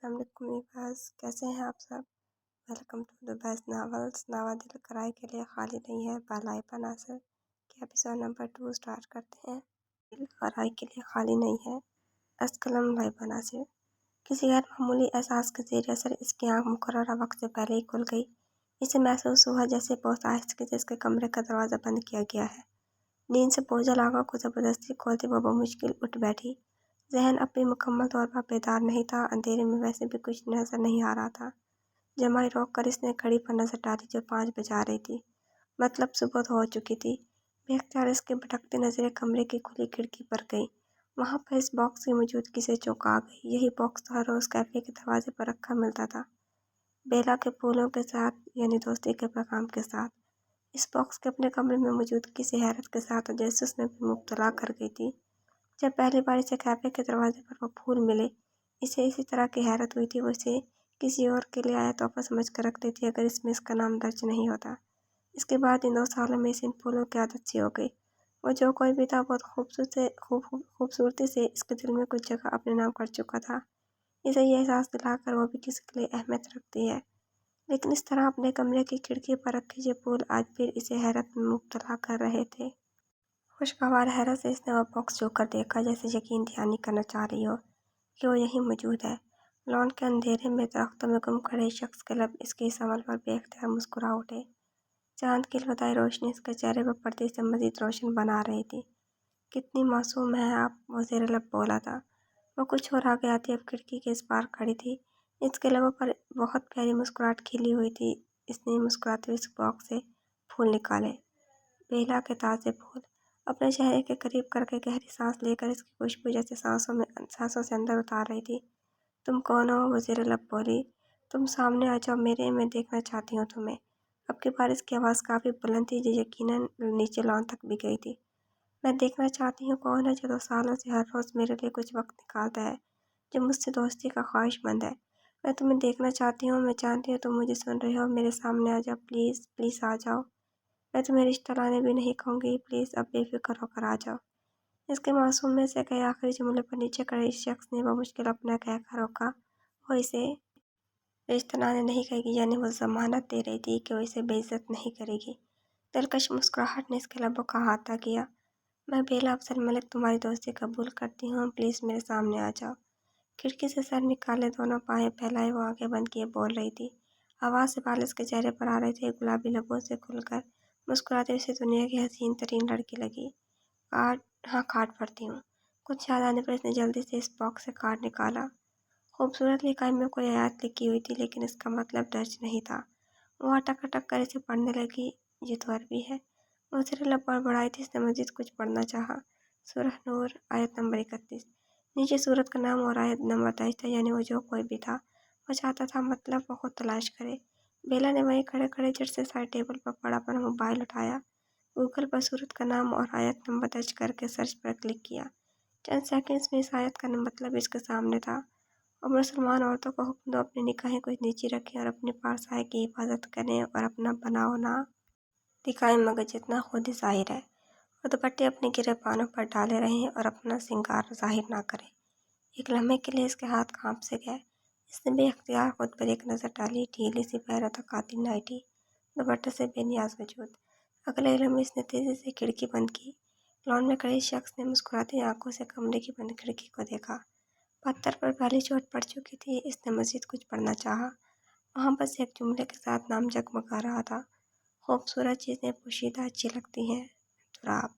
अस्सलाम वालेकुम वीवर्स, कैसे हैं आप सब। Welcome to the best novels. नावा दिल कराए के लिए खाली नहीं है बालाइपा नासिर के एपिसोड नंबर 2 स्टार्ट करते हैं। दिल कराए के लिए खाली नहीं है अस्कलम लाइबा नासिर। किसी गैर मामूली एहसास के ज़ेर असर इसकी आँख मुकर्ररा वक्त से पहले ही खुल गई। इसे महसूस हुआ जैसे बहुत आहिस्ता से इसके कमरे का दरवाज़ा बंद किया गया है। नींद से बोझल आँखों को ज़बरदस्ती खोलते वो बमुश्किल उठ बैठी। ज़हन अब भी मुकम्मल तौर पर बेदार नहीं था। अंधेरे में वैसे भी कुछ नज़र नहीं आ रहा था। जमाई रोक कर इसने घड़ी पर नज़र डाली जो 5 बजा रही थी, मतलब सुबह तो हो चुकी थी। बेख्तियार इसकी भटकती नज़रें कमरे की खुली खिड़की पर गई। वहाँ पर इस बॉक्स की मौजूदगी से चौंका गई। यही बॉक्स तो हर रोज़ कैफ़े के दरवाजे पर रखा मिलता था, बेला के फूलों के साथ, यानी दोस्ती के पैगाम के साथ। इस बॉक्स के अपने कमरे में मौजूदगी से हैरत के साथ तजस्सुस में भी मुब्तला कर गई थी। जब पहली बार इसे कैफ़े के दरवाजे पर वो फूल मिले, इसे इसी तरह की हैरत हुई थी। वो इसे किसी और के लिए आया तोहफा समझ कर रख देती अगर इसमें इसका नाम दर्ज नहीं होता। इसके बाद इन 2 सालों में इसे इन फूलों की आदत सी हो गई। वो जो कोई भी था बहुत खूबसूरती से इसके दिल में कुछ जगह अपने नाम कर चुका था। इसे ये एहसास दिलाकर वो भी किसी के लिए अहमियत रखती है। लेकिन इस तरह अपने कमरे की खिड़की पर रखे ये फूल आज फिर इसे हैरत में मुब्तला कर रहे थे। खुशगवार हैरत से इसने वह बॉक्स छू कर देखा, जैसे यकीन दहानी करना चाह रही हो कि वो यहीं मौजूद है। लॉन के अंधेरे में दरख्तों में गुम खड़े शख्स के लब इसके इस अमल पर बेख्तियार मुस्कुरा उठे। चांद की लताई रोशनी इसके चेहरे पर पड़ती से मजीद रोशन बना रही थी। कितनी मासूम है आप, वो ज़ेर लब बोला था। वो कुछ और आगे आती अब खिड़की के इस पार खड़ी थी। इसके लबों पर बहुत प्यारी मुस्कुराहट खिली हुई थी। इसने मुस्कुराते हुए इस बॉक्स से फूल निकाले, बेला के ताज़े फूल। अपने चेहरे के करीब करके गहरी सांस लेकर इसकी खुशबू जैसे सांसों से अंदर उतार रही थी। तुम कौन हो, वो ज़ेर लब बोली। तुम सामने आ जाओ मेरे, मैं देखना चाहती हूँ तुम्हें। अब की बार इसकी आवाज़ काफ़ी बुलंद थी जो यकीनन नीचे लॉन तक भी गई थी। मैं देखना चाहती हूँ कौन है जो 2 सालों से हर रोज़ मेरे लिए कुछ वक्त निकालता है, जो मुझसे दोस्ती का ख्वाहिशमंद है। मैं तुम्हें देखना चाहती हूँ। मैं जानती हूँ तुम मुझे सुन रहे हो। मेरे सामने आ जाओ, प्लीज़ प्लीज़ आ जाओ। मैं तुम्हें रिश्ता लाने भी नहीं कहूँगी, प्लीज़ अब बेफिक्र होकर आ जाओ। इसके मासूम में से कई आखिरी जुमले पर नीचे खड़े इस शख्स ने बमुश्किल अपना कहकर रोका। वो इसे रिश्ता लाने नहीं कहेगी, यानी वो जमानत दे रही थी कि वो इसे बेइज्जत नहीं करेगी। दिलकश मुस्कुराहट ने इसके लबों का अहाता किया। मैं बेला अफजल मलिक तुम्हारी दोस्ती कबूल करती हूँ, प्लीज़ मेरे सामने आ जाओ। खिड़की से सर निकाले दोनों पाए फैलाए वो आगे बंद किए बोल रही थी। आवाज़ से बाल इसके चेहरे पर आ रहे थे। गुलाबी लबों से खुलकर मुस्कुराते हुए दुनिया की हसीन तरीन लड़की लगी। कार्ड, हाँ कार्ड पढ़ती हूँ। कुछ याद आने पर इसने जल्दी से इस बॉक्स से कार्ड निकाला। खूबसूरत लिखाई में कोई आयत लिखी हुई थी, लेकिन इसका मतलब दर्ज नहीं था। वो अटक अटक कर इसे पढ़ने लगी। ये तो अरबी है। वो सिर लब बड़बड़ाई थी। इसने मजीद कुछ पढ़ना चाहा। सूरह नूर आयत नंबर 31। नीचे सूरत का नाम और आयत नंबर दर्ज था, यानी वो जो कोई भी था वो चाहता था मतलब वो खुद तलाश करे। बेला ने वहीं खड़े खड़े झट से साइड टेबल पर पड़ा अपना मोबाइल उठाया, गूगल पर सूरत का नाम और आयत नंबर दर्ज करके सर्च पर क्लिक किया। चंद सेकंड्स में इस आयत का मतलब इसके सामने था। और मुसलमान औरतों को हुक्म दो अपनी निगाहें कुछ नीची रखें और अपने पारसाई की हिफाजत करें और अपना बनाव ना दिखाएं मगर जितना खुद ही जाहिर है। और दुपट्टे अपने गिरे पानों पर डाले रहें और अपना सिंगार जाहिर ना करें। एक लम्हे के लिए इसके हाथ कांप से गए। इसने बेख्तियार खुद पर एक नज़र डाली। ढीली सी पैरों नाइटी, दुपट्टे से बेनियाज वजूद। अगले लम्हे इसने तेज़ी से खिड़की बंद की। लॉन में खड़े शख्स ने मुस्कुराती आंखों से कमरे की बंद खिड़की को देखा। पत्थर पर पहली चोट पड़ चुकी थी। इसने मज़ीद कुछ पढ़ना चाहा। वहाँ बस एक जुमले के साथ नाम जगमगा रहा था। खूबसूरत चीज़ें पोशीदा अच्छी लगती हैं। दुराब,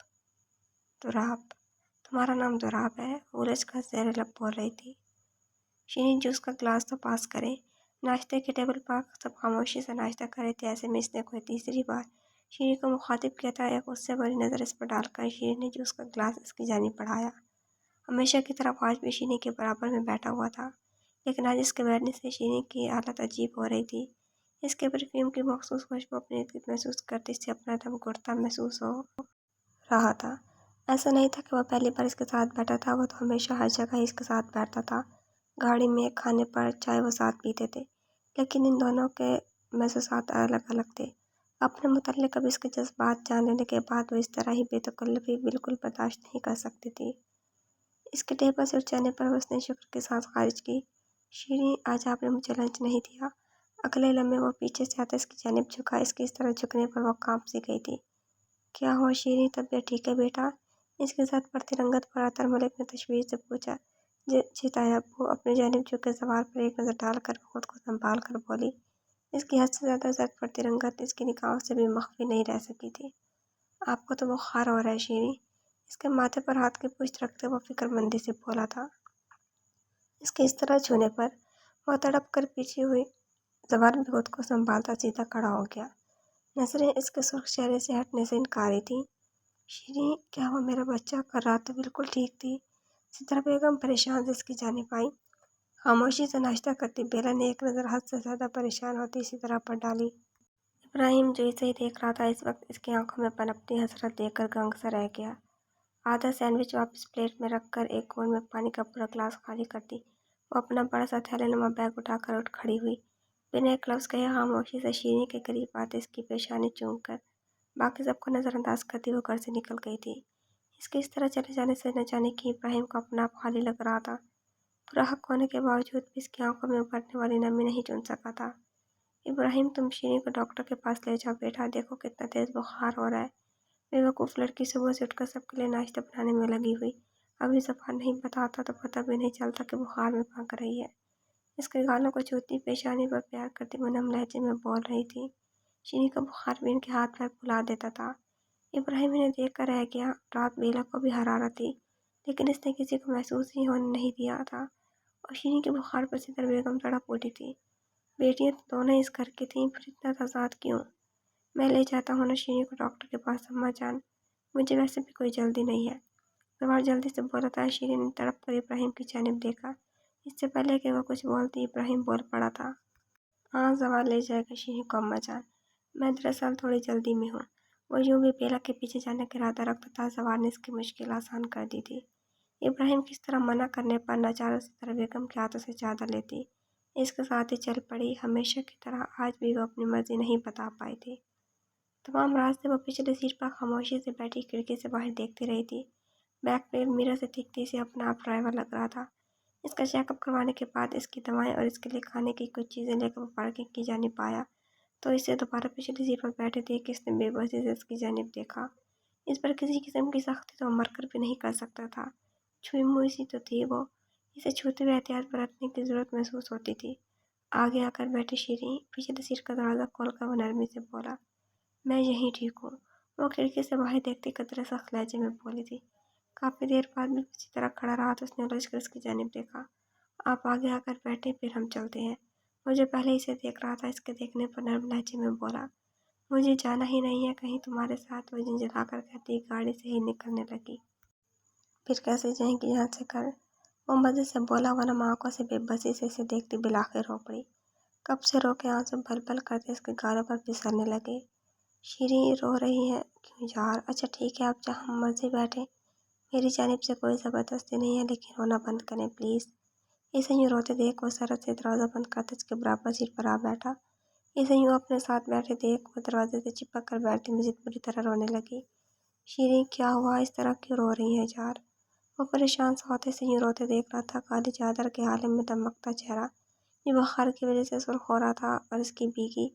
दुराब, तुम्हारा नाम दुराब है, उलझ कर ज़ेर लब बोल रही थी। शीनी जूस का गिलास तो पास करें। नाश्ते के टेबल पर सब खामोशी से नाश्ता कर रहे थे। ऐसे में इसने कोई तीसरी बार शीनी को मुखातिब किया था। एक उससे बड़ी नज़र इस पर डालकर शीनी ने जूस का गिलास इसकी जानिब बढ़ाया। हमेशा की तरह आज भी शीनी के बराबर में बैठा हुआ था, लेकिन आज इसके बैठने से शीनी की हालत अजीब हो रही थी। इसके परफ्यूम की मखसूस खुशबू अपने इर्द गिर्द महसूस करते इससे अपना दम घुटता महसूस हो रहा था। ऐसा नहीं था कि वह पहली बार इसके साथ बैठा था। वो तो हमेशा हर जगह ही इसके साथ बैठता था। गाड़ी में, खाने पर, चाय वो साथ पीते थे, लेकिन इन दोनों के महसूसात अलग अलग थे। अपने मुतल्लिक अब इसके जज्बात जान लेने के बाद वो इस तरह ही बेतकल्लुफ़ी बिल्कुल बर्दाश्त नहीं कर सकती थी। इसके टेबल से उठ जाने पर उसने शुक्र के साथ खारिज की। شیریں آج آپ نے مجھے لنچ نہیں دیا۔ اگلے لمحے وہ پیچھے سے آتا اس کی جانب جھکا۔ اس کے اس طرح جھکنے پر وہ کانپ سی گئی تھی۔ کیا ہوا شیریں، طبیعت ٹھیک ہے بیٹا؟ اس کے ساتھ پڑتی رنگت پر آتر ملک نے تشویش سے پوچھا۔ جی تایا ابو، اپنے جانب جھکے سوار پر ایک نظر ڈال کر خود کو سنبھال کر بولی۔ اس کی حد سے زیادہ زرد پڑتی رنگت اس کی نگاہوں سے بھی مخفی نہیں رہ سکی تھی۔ آپ کو تو بخار ہو رہا ہے شیریں، اس کے ماتھے پر ہاتھ کی پشت رکھتے وہ فکر مندی سے بولا تھا۔ اس کے اس طرح چھونے پر وہ تڑپ کر پیچھے ہوئی زبان بھی خود کو سنبھالتا سیدھا کھڑا ہو گیا۔ نظریں اس کے سرخ چہرے سے ہٹنے سے انکاری تھی۔ شیریں، کیا ہوا میرا بچہ؟ کل رات تو بالکل ٹھیک تھی۔ سترہ بیگم پریشان سے اس کی جانب آئی۔ خاموشی سے ناشتہ کرتی بیلا نے ایک نظر حد سے زیادہ پریشان ہوتی سترہ پر ڈالی۔ ابراہیم جو اسے ہی دیکھ رہا تھا، اس وقت اس کی آنکھوں میں پنپتی حسرت دیکھ کر گنگ سا رہ گیا۔ آدھا سینڈوچ واپس پلیٹ میں رکھ کر ایک گول میں پانی کا پورا گلاس خالی کرتی وہ اپنا بڑا سا تھیلے نما بیگ اٹھا کر اٹھ کھڑی ہوئی۔ بنا ایک لفظ کہے خاموشی سے شیریں کے قریب آتے اس کی پیشانی چوم کر باقی سب کو نظر انداز کرتی وہ گھر سے نکل گئی تھی۔ اس کے اس طرح چلے جانے سے نہ جانے کی ابراہیم کو اپنا آپ خالی لگ رہا تھا۔ پورا حق ہونے کے باوجود بھی اس کی آنکھوں میں ابھرنے والی نمی نہیں چن سکا تھا۔ ابراہیم، تم شیریں کو ڈاکٹر کے پاس لے جاؤ بیٹا، دیکھو کتنا تیز بخار ہو رہا ہے۔ بے وقوف لڑکی صبح سے اٹھ کر سب کے لیے ناشتہ بنانے میں لگی ہوئی ابھی زبان نہیں بتاتا تو پتہ بھی نہیں چلتا کہ بخار میں پھنک رہی ہے۔ اس کے گالوں کو چھوتی پیشانی پر پیار کرتی وہ نم لہجے میں بول رہی تھی۔ شیریں کا بخار بھی ان کے ہاتھ پیر پھلا دیتا تھا۔ ابراہیم انہیں دیکھ کر رہ گیا۔ رات بیلا کو بھی حرارت تھی لیکن اس نے کسی کو محسوس ہی ہونے نہیں دیا تھا اور شیریں کے بخار پر ستر بیگم تڑپ اٹھی تھی۔ بیٹیاں تو دونوں اس گھر کی تھیں، پھر اتنا تضاد کیوں؟ میں لے جاتا ہوں نا شیریں کو ڈاکٹر کے پاس اماں جان، مجھے ویسے بھی کوئی جلدی نہیں ہے۔ زوال جلدی سے بولا تھا۔ شیریں نے تڑپ کر ابراہیم کی جانب دیکھا۔ اس سے پہلے کہ وہ کچھ بولتی ابراہیم بول پڑا تھا۔ ہاں، زوال لے جائے گا شیریں کو اماں جان، میں دراصل تھوڑی جلدی میں ہوں۔ وہ یوں بھی بیلا کے پیچھے جانے کا ارادہ رکھتا تھا۔ زوال نے اس کی مشکل آسان کر دی تھی۔ ابراہیم کس طرح منع کرنے پر ناچارہ سترہ بیگم کے ہاتھوں سے چادر لیتی اس کے ساتھ ہی چل پڑی۔ ہمیشہ کی طرح آج بھی وہ اپنی مرضی نہیں بتا پائی تھی۔ تمام راستے وہ پچھلی سیٹ پر خاموشی سے بیٹھی کھڑکی سے باہر دیکھتی رہی تھی۔ بیک پہ میرر سے دکھتی سے اپنا آپ ڈرائیور لگ رہا تھا۔ اس کا چیک اپ کروانے کے بعد اس کی دوائیں اور اس کے لیے کھانے کی کچھ چیزیں لے کر وہ پارکنگ کی جانب آیا تو اسے دوبارہ پچھلی سیٹ پر بیٹھے دیکھ اس نے بے بسی سے اس کی جانب دیکھا۔ اس پر کسی قسم کی سختی تو وہ مر کر بھی نہیں کر سکتا تھا۔ چھوئی موئی سی تو تھی وہ، اسے چھوتے ہوئے احتیاط برتنے کی ضرورت محسوس ہوتی تھی۔ آگے آ کر بیٹھی شیریں پچھلی سیٹ کا دروازہ کھول کر وہ نرمی سے بولا۔ میں یہیں ٹھیک ہوں، وہ کھڑکی سے باہر دیکھتی قدرے سخت لہجے میں بولی تھی۔ کافی دیر بعد بھی اسی طرح کھڑا رہا تو اس نے الجھ کر اس کی جانب دیکھا۔ آپ آگے آ کر بیٹھے، پھر ہم چلتے ہیں۔ مجھے پہلے ہی سے دیکھ رہا تھا، اس کے دیکھنے پر نرم لہجے میں بولا۔ مجھے جانا ہی نہیں ہے کہیں تمہارے ساتھ، وہ جھنجھلا کر کہتی گاڑی سے ہی نکلنے لگی۔ پھر کیسے جائیں گے یہاں سے گھر؟ وہ مزے سے بولا ورنہ آنکھوں سے بے بسی سے اسے دیکھتی بالآخر رو پڑی۔ کب سے رو کے آنسو بل بل کرتے اس کے گالوں پر پھسلنے لگے۔ شیریں رو رہی ہے کیوں یار؟ اچھا ٹھیک ہے، آپ جہاں مرضی بیٹھے، میری جانب سے کوئی زبردستی نہیں ہے، لیکن رونا بند کریں پلیز۔ اسے یوں روتے دیکھ وہ سرعت سے دروازہ بند کرتے اس کے برابر سیٹ پر آ بیٹھا۔ اسے یوں اپنے ساتھ بیٹھے دیکھ وہ دروازے سے چپک کر بیٹھتی مزید بری طرح رونے لگی۔ شیریں، کیا ہوا؟ اس طرح کیوں رو رہی ہے یار؟ وہ پریشان سا ہوتے سے یوں روتے دیکھ رہا تھا۔ کالی چادر کے عالم میں دمکتا چہرہ یہ بخار کی وجہ سے سرخ ہو رہا تھا اور اس کی بھیگی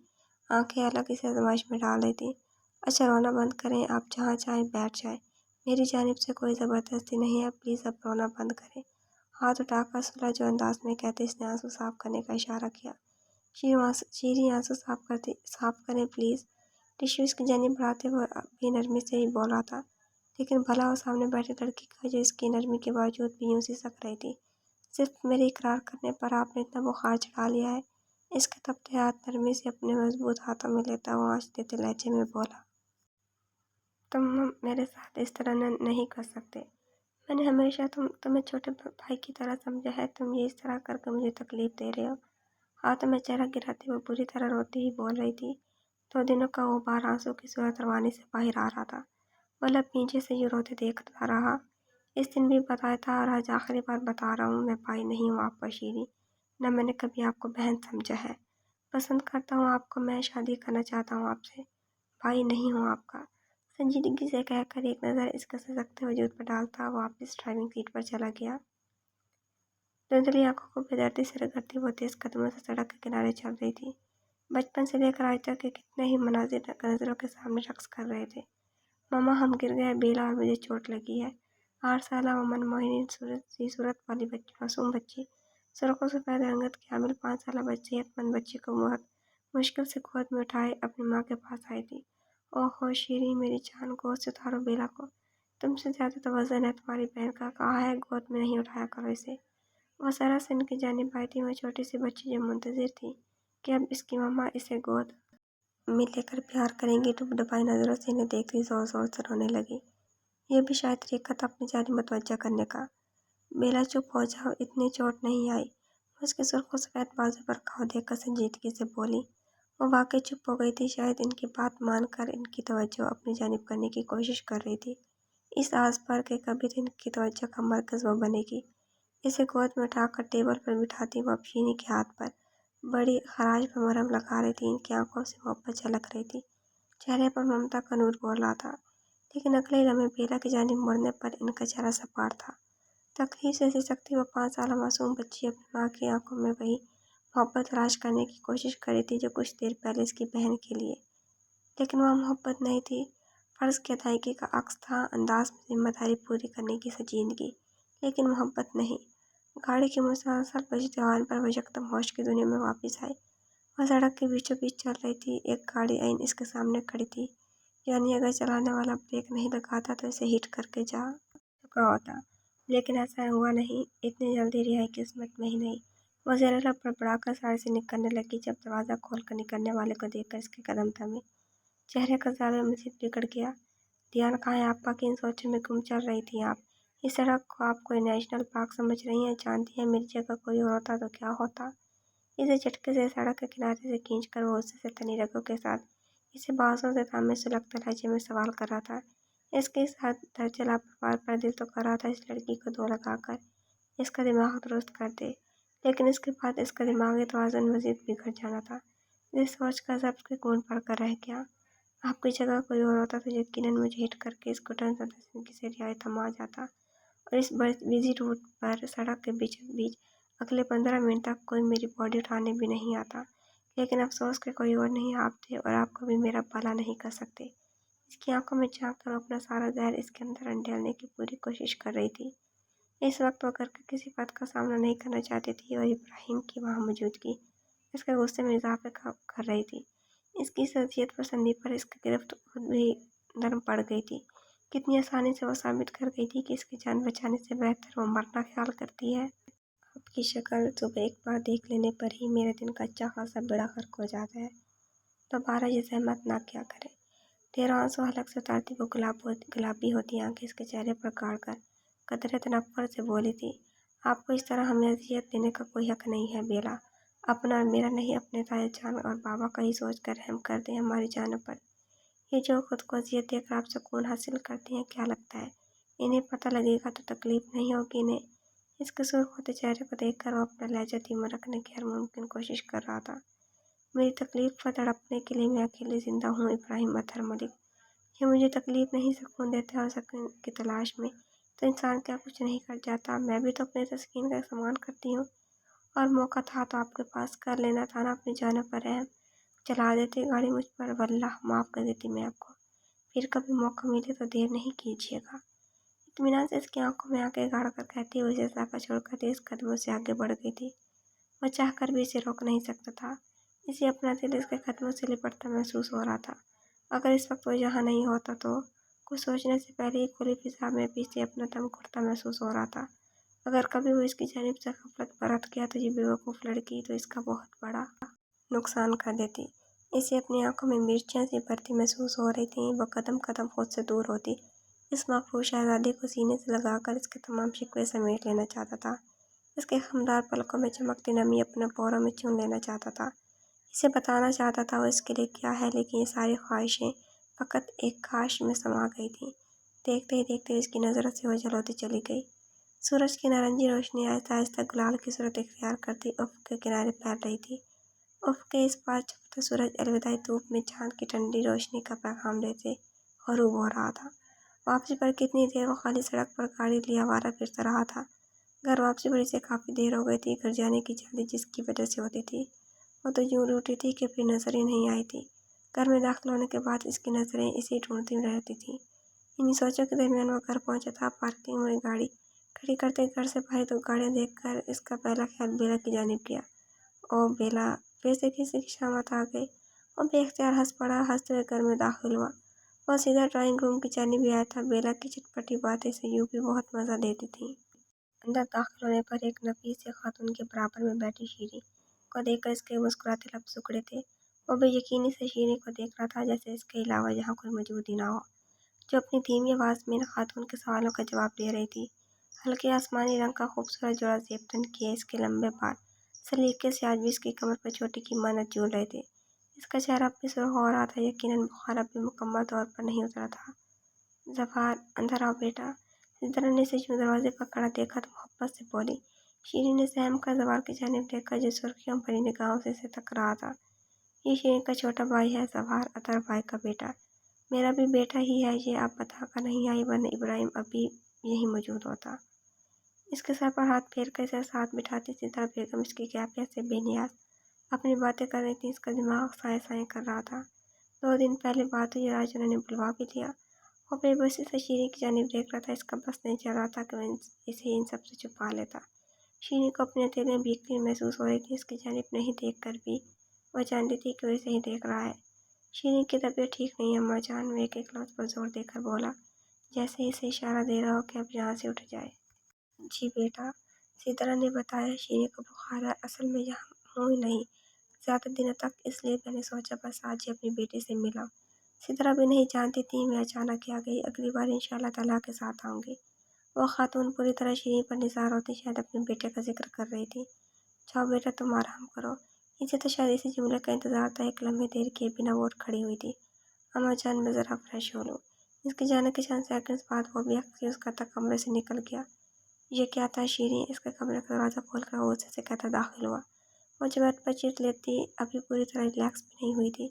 آنکھیں الگ اسے آزمائش میں ڈال رہی تھی۔ اچھا رونا بند کریں، آپ جہاں چاہیں بیٹھ جائیں، میری جانب سے کوئی زبردستی نہیں ہے، پلیز اب رونا بند کریں۔ ہاتھ اٹھا کر سلجھے انداز میں کہتے اس نے آنسو صاف کرنے کا اشارہ کیا۔ شیریں آنسو صاف کریں پلیز۔ ٹشو اس کی جانب بڑھاتے وہ بھی نرمی سے ہی بول رہا تھا، لیکن بھلا وہ سامنے بیٹھی لڑکی کا جو اس کی نرمی کے باوجود بھی یوں سی سک رہی تھی۔ صرف میرے اقرار کرنے پر آپ نے اتنا بخار چڑھا لیا ہے؟ اس کے تپتے ہاتھ نرمی سے اپنے مضبوط ہاتھوں میں لیتا وہ آنچ دیتے لہجے میں بولا۔ تم میرے ساتھ اس طرح نہیں کر سکتے، میں نے ہمیشہ تمہیں چھوٹے بھائی کی طرح سمجھا ہے، تم یہ اس طرح کر کے مجھے تکلیف دے رہے ہو۔ ہاتھوں میں چہرہ گراتی وہ بری طرح روتی ہی بول رہی تھی۔ 2 دنوں کا غبار آنسو کی صورت روانی سے باہر آ رہا تھا۔ وہ لب پیچھے سے یوں روتے دیکھتا رہا۔ اس دن بھی بتایا تھا اور آج آخری بار بتا رہا ہوں، میں بھائی نہیں ہوں آپ کا شیریں، نہ میں نے کبھی آپ کو بہن سمجھا ہے۔ پسند کرتا ہوں آپ کو، میں شادی کرنا چاہتا ہوں آپ سے، بھائی نہیں ہوں آپ کا۔ سنجیدگی سے کہہ کر ایک نظر اس کے سسکتے وجود پر ڈالتا وہ واپس ڈرائیونگ سیٹ پر چلا گیا۔ धुंधली आंखों को बेदर्दी से रगड़ती वो तेज कदमों से सड़क के किनारे चल रही थी। बचपन से लेकर आज तक के कितने ही मनाजिर नजरों के सामने रक्स कर रहे थे। मामा हम गिर गए, बेला और मुझे चोट लगी है। 8 साल मनमोहिनी सूरत वाली मासूम बच्ची, सड़कों से पैदल रंगत की हामिल 5 साल सेहतमंद बच्ची को बहुत मुश्किल से गोद में उठाए अपनी माँ के पास आई थी। ओहो शीरी मेरी जान, गोद से उतारो बेला को, तुमसे ज्यादा तो वजन है तुम्हारी बहन का, कहा है गोद में नहीं उठाया करो इसे। वह जरा से इनकी जानिब आई थी। वह छोटी सी बच्ची जो मुंतजिर थी कि अब इसकी मम्मा इसे गोद में लेकर प्यार करेंगी, डुबडुबाई नजरों से इन्हें देखती जोर जोर से रोने लगी। यह भी शायद तरीका था अपनी जानिब मुतवज्जा करने का। बेला चुप हो जाओ, इतनी चोट नहीं आई, उसके सुर्ख सफेद बाजू पर घाव देखकर संजीदगी से बोली। वो वाकई चुप हो गई थी, शायद इनकी बात मानकर इनकी तवज्जो अपनी जानिब करने की कोशिश कर रही थी, इस आस पर कि कभी तो इनकी तवज्जो का मरकज वो बनेगी। इसे गोद में उठाकर टेबल पर बिठाती वो अपशीनी के हाथ पर बड़ी खराश पर मरहम लगा रही थी। इनकी आंखों से मोहब्बत झलक रही थी, चेहरे पर ममता का नूर बोल रहा था। लेकिन अगले लम्हे बेला की जानिब मुड़ने पर इनका चेहरा सपाट था। तकलीफ से सिसकती वो 5 साल मासूम बच्ची अपनी माँ की आंखों में वही मोहब्बत तलाश करने की कोशिश कर रही थी जो कुछ देर पहले इसकी बहन के लिए। लेकिन वह मोहब्बत नहीं थी, फर्ज की अदायगी का अक्स था, अंदाज में जिम्मेदारी पूरी करने की संजीदगी, लेकिन मोहब्बत नहीं। गाड़ी की मुसलसल बजती हॉर्न पर वो यकदम होश की दुनिया में वापस आई। वह सड़क के बीचों बीच चल रही थी। एक गाड़ी आईन इसके सामने खड़ी थी, यानी अगर चलाने वाला ब्रेक नहीं लगाता तो इसे हिट करके जा चुका होता। लेकिन ऐसा हुआ नहीं, इतनी जल्दी रिहाई किस्मत में ही नहीं। वो जरा बड़बड़ाकर साइड से निकलने लगी। जब दरवाज़ा खोलकर निकलने वाले को देखकर इसके कदम थमे, चेहरे का जादू मजीद बिगड़ गया। ध्यान कहाँ है आपका, किन सोचों में गुम चल रही थी आप? इस सड़क को आप कोई नेशनल पार्क समझ रही हैं? जानती हैं मेरी जगह कोई और होता तो क्या होता? इसे झटके से सड़क के किनारे से खींचकर वो गुस्से से तनी रगों के साथ इसे बांसों से थामे सुलगते लहजे में सवाल कर रहा था। इसके साथ धैर्य लापरवाह पर दिल तो कर रहा था इस लड़की को दो लगाकर इसका दिमाग दुरुस्त कर दे, लेकिन इसके बाद इसका दिमागी तवाज़ुन मजीद बिगड़ जाना था। इस सोच का जब्त के खून पर कर रह गया। आपकी जगह कोई और होता तो यकीनन मुझे हिट करके इस घुटन से रिहाई थमा जाता, और इस बिजी रूट पर सड़क के बीचों बीच अगले 15 मिनट तक कोई मेरी बॉडी उठाने भी नहीं आता। लेकिन अफसोस के कोई और नहीं आप थे, और आप कभी मेरा भला नहीं कर सकते। इसकी आंखों में झांक कर अपना सारा जहर इसके अंदर अंडेलने की पूरी कोशिश कर रही थी। इस वक्त वो करके किसी बात का सामना नहीं करना चाहती थी, और इब्राहिम की वहाँ मौजूदगी इसके गुस्से में इजाफा कर रही थी। इसकी शख्सियत पसंदी पर इसकी गिरफ्त खुद भी नरम पड़ गई थी। कितनी आसानी से वो साबित कर गई थी कि इसकी जान बचाने से बेहतर वो मरना ख्याल करती है। आपकी शक्ल सुबह एक बार देख लेने पर ही मेरे दिन का अच्छा खासा बेड़ा गर्क हो जाता है, दोबारा ये जहमत ना क्या करे। ढेरों आंसू हलक से उतारती वो गुलाबी होती आंखें इसके चेहरे पर गाड़ कर कतरे तनफ्फुर से बोली थी। आपको इस तरह हमें अजियत देने का कोई हक नहीं है बेला। अपना और मेरा नहीं, अपने ताए जान और बाबा का ही सोच कर रहम कर दें हमारी जानों पर। ये जो खुद को अजियत देकर आप सुकून हासिल करती हैं, क्या लगता है इन्हें पता लगेगा तो तकलीफ नहीं होगी इन्हें? इसके सुर्ख होते चेहरे को देखकर वो अपना लहजा धीमा रखने की हर मुमकिन कोशिश कर रहा था। मेरी तकलीफ पर तड़पने के लिए मैं अकेले जिंदा हूँ इब्राहिम अतहर मलिक। ये मुझे तकलीफ नहीं सुकून देते, और सुकून की तलाश में तो इंसान क्या कुछ नहीं कर जाता। मैं भी तो अपने तस्कीन का सम्मान करती हूँ, और मौका था तो आपके पास कर लेना था ना अपनी जानों पर रहम। चला देती गाड़ी मुझ पर, वल्लाह माफ़ कर देती मैं आपको। फिर कभी मौका मिले तो देर नहीं कीजिएगा। इत्मीनान से इसकी आंखों में आंखें गाड़ कर कहती हुई जैसा का छोड़कर तेज कदमों से आगे बढ़ गई थी। वह चाह कर भी इसे रोक नहीं सकता था। इसे अपना दिल इसके कदमों से लिपटता महसूस हो रहा था। अगर इस वक्त वो यहाँ नहीं होता तो कुछ सोचने से पहले ही खुली फिजा में भी इसे अपना दम घुटता महसूस हो रहा था। अगर कभी वो इसकी जानिब से गफलत बरत गया तो ये बेवकूफ़ लड़की तो इसका बहुत बड़ा नुकसान कर देती। इसे अपनी आंखों में मिर्चियाँ सी भरती महसूस हो रही थी। वो कदम कदम खुद से दूर होती, इस मखफूज शहजादी को सीने से लगाकर इसके तमाम शिकवे समेट लेना चाहता था। इसके खमदार पलकों में चमकती नमी अपने पोरों में चुन लेना चाहता था। इसे बताना चाहता था वो इसके लिए क्या है, लेकिन ये सारी ख्वाहिशें फ़कत एक ख्वाहिश में समा गई थी। देखते ही देखते इसकी नज़रों से ओझल होती चली गई। सूरज की नारंगी रोशनी आहिस्ता आहिस्ता गुलाल की सूरत इख्तियार करती उफ़्क़ के किनारे फैल रही थी। उफ़्क़ के इस पार छुपता सूरज अलविदाई धूप में चाँद की ठंडी रोशनी का पैगाम देते ग़ुरूब हो रहा था। वापसी पर कितनी देर वो खाली सड़क पर गाड़ी लिए आवारा फिरता रहा था। घर वापसी बड़ी से काफ़ी देर हो गई थी। घर जाने की जल्दी जिसकी वजह से होती थी वो तो यूँ रूठी थी कि फिर नजर ही नहीं आई थी। घर में दाखिल होने के बाद इसकी नज़रें इसे ढूंढती रहती थी। इन्हीं सोचों के दरमियान वो घर पहुंचा था। पार्किंग में गाड़ी खड़ी करते घर से बाहर दो गाड़ियां देखकर इसका पहला ख्याल बेला की जानिब गया। ओ बेला, फिर से किसी की शामत आ गई। वो बेख्तियार हंस पड़ा। हंसते हुए घर में दाखिल हुआ। वो सीधा ड्राइंग रूम की जानिब भी आया था। बेला की चटपटी बातें से यूं भी बहुत मज़ा देती थी। अंदर दाखिल होने पर एक नफीस से खातून के बराबर में बैठी शीरी को देखकर इसके मुस्कुराते लब सिकुड़े थे। वो बेयकीनी से शीरी को देख रहा था, जैसे इसके अलावा यहाँ कोई मौजूद ही ना हो, जो अपनी धीमी आवाज़ में खातून के सवालों का जवाब दे रही थी। हल्के आसमानी रंग का खूबसूरत जोड़ा जेब किए इसके लंबे बाल सलीके से आज भी इसकी कमर पर छोटी की मानत झूल रहे थे। इसका चेहरा अब भी सुर्ख हो रहा था। यकीनन बुखार अब भी मुकम्मल तौर पर नहीं उतरा था। ज़फ़ार, अंदर आओ बेटा। सिद्दीक़ा ने इसे यूँ दरवाजे पर खड़ा देखा तो मोहब्बत से बोली। शीरी ने सहम कर ज़फ़ार की जानिब देखा, जो सुर्खियों भरी निगाहों से इसे तक रहा था। ये शीरी का छोटा भाई है ज़फ़ार, अतर भाई का बेटा। मेरा भी बेटा ही है ये। आप बताकर नहीं आई, वरना इब्राहिम अभी यहीं मौजूद होता। इसके सर पर हाथ फेर कर इसे साथ बिठाती सिद्दीक़ा बेगम इसकी कैफियत से बेनियाज अपनी बातें कर रही थी। इसका दिमाग साए साए कर रहा था। 2 दिन पहले बात हुई और आज उन्होंने बुलवा भी लिया। वो बेबसी से शीरी की जानिब देख रहा था। इसका बस नहीं चल रहा था कि वो इसे इन सब से छुपा लेता। शीरी को अपने अकेले में भीखती महसूस हो रही थी। इसकी जानिब नहीं देख कर भी वह जानती थी कि वो इसे ही देख रहा है। शीरी की तबीयत ठीक नहीं है अम्मा जान, वो एक लफ्ज़ पर जोर देकर बोला, जैसे इसे इशारा दे रहा हो कि अब यहाँ से उठ जाए। जी बेटा, सिद्दीक़ा ने बताया। शीरी को बुखार है। असल में यहाँ हूँ ही नहीं ज़्यादा दिनों तक, इसलिए मैंने सोचा बस आज ही अपनी बेटी से मिला। सिद्दीक़ा भी नहीं जानती थी मैं अचानक आ गई। अगली बार इंशाअल्लाह ताला के साथ आऊँगी। वो खातून पूरी तरह शीरी पर निसार होती शायद अपने बेटे का जिक्र कर रही थी। जाओ बेटा, तुम आराम करो। इसे तो शायद इसी जुमले का इंतज़ार था। एक लम्हे देर किए बिना वो उठ खड़ी हुई थी। अम्मा जान, मैं ज़रा फ्रेश हो लूँ। इसके जाने के चंद सेकंड्स बाद वो भी एक्सक्यूज़ करता कमरे से निकल गया। ये क्या था शीरी? इसके कमरे का दरवाज़ा खोलकर वो गुस्से से कहता दाखिल हुआ। वो जब बेड पर चित लेती अभी पूरी तरह रिलैक्स भी नहीं हुई थी।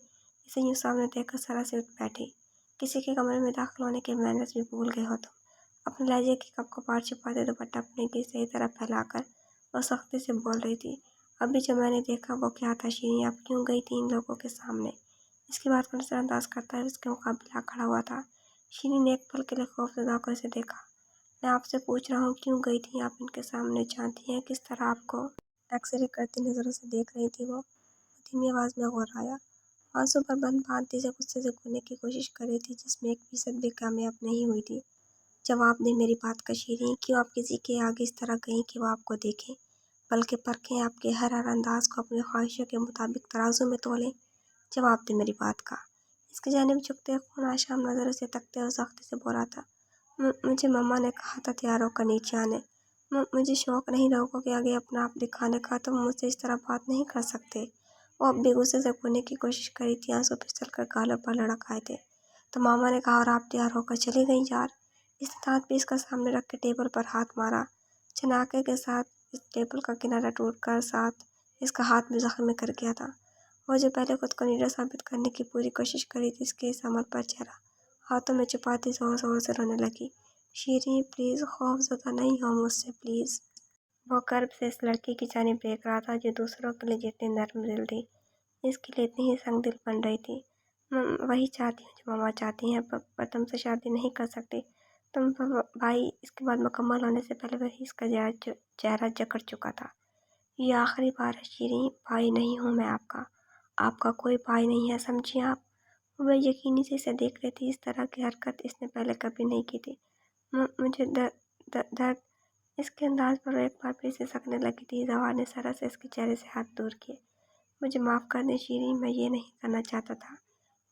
इसे यूँ सामने देखकर सरा से उठ बैठी। किसी के कमरे में दाखिल होने के मैनर्स भी भूल गए हो तुम। अपने लहजे की कप को पार छिपाते दुपट्टा अपने की सही तरह फैलाकर वो सख्ती से बोल रही थी। अभी जो मैंने देखा वो क्या था शीरी? आप क्यों गई थी इन लोगों के सामने? इसकी बात को नजरअंदाज करता है उसके मुकाबले खड़ा हुआ था। शीरी ने एक पल के लिए खौफजदा होकर उसे देखा। मैं आपसे पूछ रहा हूँ क्यों गई थी आप इनके सामने? जानती हैं किस तरह आपको एक्सरे करती नज़रों से देख रही थी वो धीमी आवाज़ में गुर्राया। आंसू पर बंद बांधती से गुस्से से खोने की कोशिश कर रही थी, जिसमें 1% भी कामयाब नहीं हुई थी। जवाब दें मेरी बात का शीरी, क्यों आप किसी के आगे इस तरह गईं कि वो आपको देखें, बल्कि परखें, आपके हर अंदाज को अपनी ख्वाहिशों के मुताबिक तराजू में तोलें? जवाब दें मेरी बात का। इसकी जानिब झुकते खून आशाम नज़रों से तकते हुए सख्ती से बोला था। मुझे मम्मा ने कहा था तैयार होकर नीचे आने। मुझे शौक नहीं लोगों के आगे अपना आप दिखाने का, तो मुझसे इस तरह बात नहीं कर सकते। वो अब भी गुस्से से खोने की कोशिश करी थी। आंसू फिसल कर गालों पर लड़क आए थे। तो मामा ने कहा और आप तैयार होकर चली गई यार। इसने दांत पीस कर सामने रख के टेबल पर हाथ मारा। चनाके के साथ इस टेबल का किनारा टूटकर साथ इसका हाथ भी जख्मी कर गया था। वो जो पहले खुद को निडर साबित करने की पूरी कोशिश करी थी, इसके इस अमल पर चेहरा हाथों में छुपाती जोर जोर से रोने लगी। शीरी प्लीज़, खौफज़दा नहीं हो मुझसे प्लीज़। वो गर्व से इस लड़की की जानिब देख रहा था जो दूसरों के लिए जितनी नर्म दिल थी, इसके लिए इतनी ही संग दिल बन रही थी। वही चाहती हूँ जो मामा चाहती हैं, पर तुमसे शादी नहीं कर सकती। तुम भाई। इसके बाद मुकम्मल होने से पहले वही इसका चेहरा जकड़ चुका था। ये आखिरी बार है शीरी, भाई नहीं हूँ मैं आपका। आपका कोई भाई नहीं है, समझिए आप। वह यकीनी से इसे देख रही थी। इस तरह की हरकत इसने पहले कभी नहीं की थी। मुझे दर्द। इसके अंदाज पर वो एक बार फिर से सकने लगी थी। जवाहर ने सरा से इसके चेहरे से हाथ दूर किए। मुझे माफ़ कर दें शीरी, मैं ये नहीं करना चाहता था,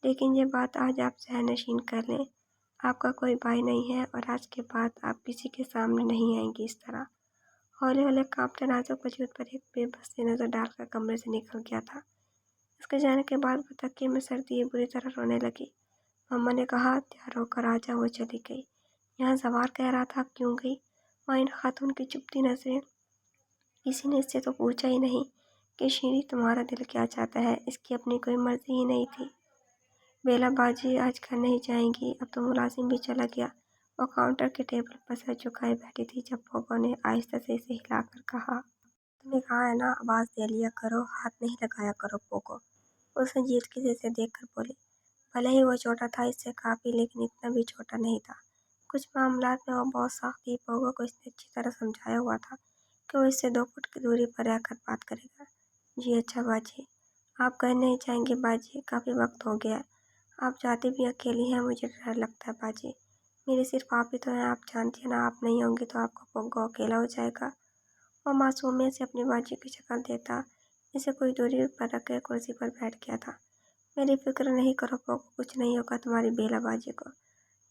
लेकिन ये बात आज आप सहनशीन कर लें। आपका कोई भाई नहीं है और आज के बाद आप किसी के सामने नहीं आएंगी इस तरह। हौले हौले कांपते नाजुक वजूद पर एक बेबस सी नज़र डालकर कमरे से निकल गया था। इसके जाने के बाद वो तकिए में सर दिए बुरी तरह रोने लगी। मम्मा ने कहा तैयार होकर आ जा। वो चली गई। यहाँ ज़वार कह रहा था क्यों गई? वहाँ इन खातून की चुपती नजरें। किसी ने इससे तो पूछा ही नहीं कि शीरी तुम्हारा दिल क्या चाहता है। इसकी अपनी कोई मर्जी ही नहीं थी। बेला बाजी आज घर नहीं जाएंगी, अब तो मुलाजिम भी चला गया। वो काउंटर के टेबल पर सर झुकाए बैठी थी जब पोगो ने आहिस्ता से इसे हिलाकर कहा, तुम्हें कहा है ना आवाज दे लिया करो, हाथ नहीं लगाया करो पोगो। उसने जीत से देखकर बोली, भले ही वो छोटा था इससे काफी, लेकिन इतना भी छोटा नहीं था। कुछ मामलात में वो बहुत सख्त थी। पोगो को इसने अच्छी तरह समझाया हुआ था कि वो इससे 2 फुट की दूरी पर रहकर बात करेगा। जी अच्छा बाजी, आप कहीं नहीं जाएंगे बाजी, काफी वक्त हो गया है। आप जाती भी अकेली हैं, मुझे डर लगता है बाजी। मेरी सिर्फ आप ही तो हैं, आप जानती हैं ना, आप नहीं होंगी तो आपका पोगो अकेला हो जाएगा। वो मासूमियत से अपनी बाजी की शक्ल देता इसे कुछ दूरी पर रखकर कुर्सी पर बैठ गया था। मेरी फिक्र नहीं करो पोगो, कुछ नहीं होगा तुम्हारी बेला बाजी को।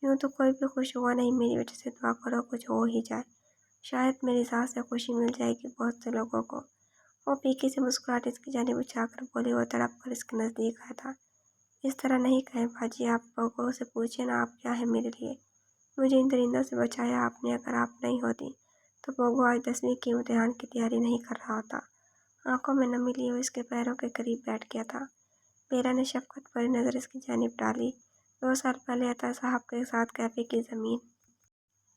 यूं तो कोई भी खुश हुआ नहीं, मेरी वजह से दुआ करो कुछ हो ही जाए, शायद मेरी सास से खुशी मिल जाएगी बहुत से लोगों को। वो पीके से मुस्कुराहट इसकी जानिब उछाकर बोली। वो तड़प कर इसके नजदीक आया था। इस तरह नहीं कहें बाजी, आप पोगो से पूछे ना आप क्या है मेरे लिए। मुझे इन दरिंदों से बचाया आपने, अगर आप नहीं होती तो पोगो आज 10वीं के इम्तिहान की तैयारी नहीं कर रहा होता। आंखों में नमी लिए वो इसके पैरों के करीब बैठ गया था। बेला ने शफकत भरी नजर इसकी जानिब डाली। 2 साल पहले अता साहब के साथ कैफे की जमीन